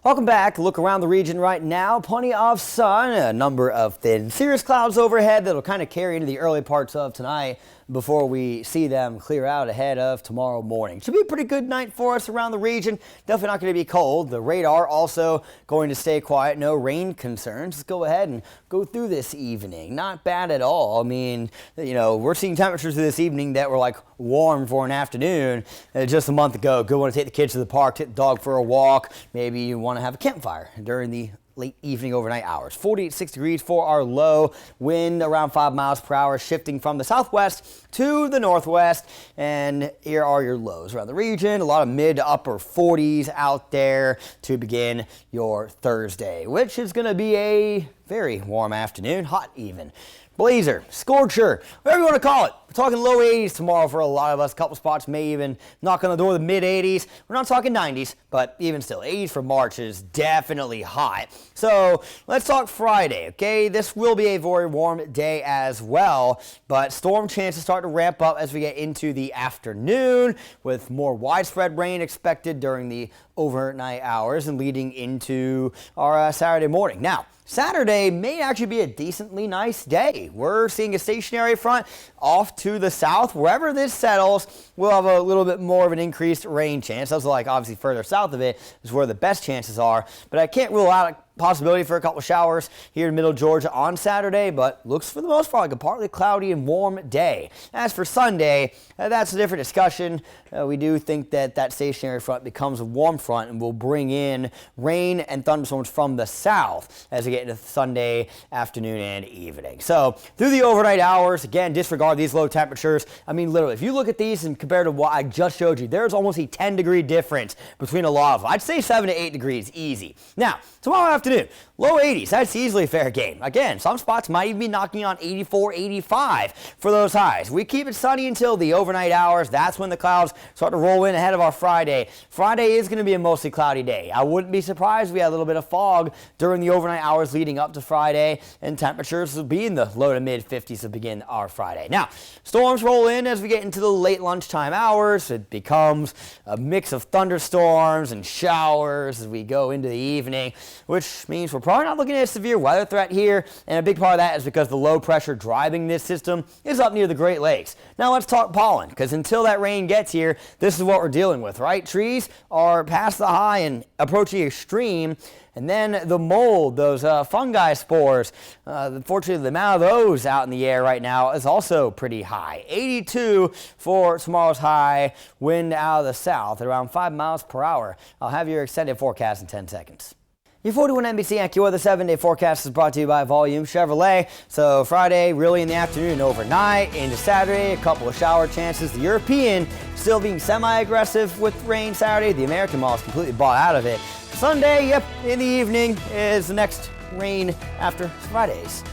Welcome back. Look around the region right now. Plenty of sun, a number of thin cirrus clouds overhead that'll kind of carry into the early parts of tonight before we see them clear out ahead of tomorrow morning. Should be a pretty good night for us around the region. Definitely not going to be cold. The radar also going to stay quiet. No rain concerns. Let's go ahead and go through this evening. Not bad at all. I mean, you know, we're seeing temperatures this evening that were like warm for an afternoon just a month ago. Good want to take the kids to the park, take the dog for a walk. Maybe you want to have a campfire during the late evening overnight hours. 46 degrees for our low. Wind around 5 miles per hour, shifting from the southwest to the northwest. And here are your lows around the region. A lot of mid to upper 40s out there to begin your Thursday, which is going to be a very warm afternoon, hot even. Blazer, scorcher, whatever you want to call it. We're talking low 80s tomorrow for a lot of us. A couple spots may even knock on the door of the mid 80s. We're not talking 90s, but even still, 80s for March is definitely hot. So let's talk Friday, okay? This will be a very warm day as well, but storm chances start to ramp up as we get into the afternoon with more widespread rain expected during the overnight hours and leading into our Saturday morning. Now, Saturday may actually be a decently nice day. We're seeing a stationary front off to the south. Wherever this settles, we'll have a little bit more of an increased rain chance. Those are like obviously further south of it is where the best chances are, but I can't rule out a possibility for a couple showers here in middle Georgia on Saturday, but looks for the most part like a partly cloudy and warm day. As for Sunday, that's a different discussion. We do think that that stationary front becomes a warm front and will bring in rain and thunderstorms from the south as we get into Sunday afternoon and evening. So through the overnight hours, again, disregard these low temperatures. I mean, literally, if you look at these and compare to what I just showed you, there's almost a 10-degree difference between a lot of them. I'd say 7 to 8 degrees easy. Now, tomorrow afternoon, low 80s, that's easily a fair game. Again, some spots might even be knocking on 84, 85 for those highs. We keep it sunny until the overnight hours. That's when the clouds start to roll in ahead of our Friday. Friday is going to be a mostly cloudy day. I wouldn't be surprised if we had a little bit of fog during the overnight hours leading up to Friday, and temperatures will be in the low to mid 50s to begin our Friday. Now, storms roll in as we get into the late lunchtime hours. It becomes a mix of thunderstorms and showers as we go into the evening, which means we're probably not looking at a severe weather threat here, and a big part of that is because the low pressure driving this system is up near the Great Lakes. Now let's talk pollen, because until that rain gets here, this is what we're dealing with, right? Trees are past the high and approaching extreme, and then the mold, those fungi spores, unfortunately the amount of those out in the air right now is also pretty high. 82 for tomorrow's high, wind out of the south at around 5 miles per hour. I'll have your extended forecast in 10 seconds. Your 41 NBC AccuWeather 7-day forecast is brought to you by Volume Chevrolet. So Friday, really in the afternoon and overnight. Into Saturday, a couple of shower chances. The European still being semi-aggressive with rain Saturday. The American model is completely bought out of it. Sunday, yep, in the evening is the next rain after Fridays.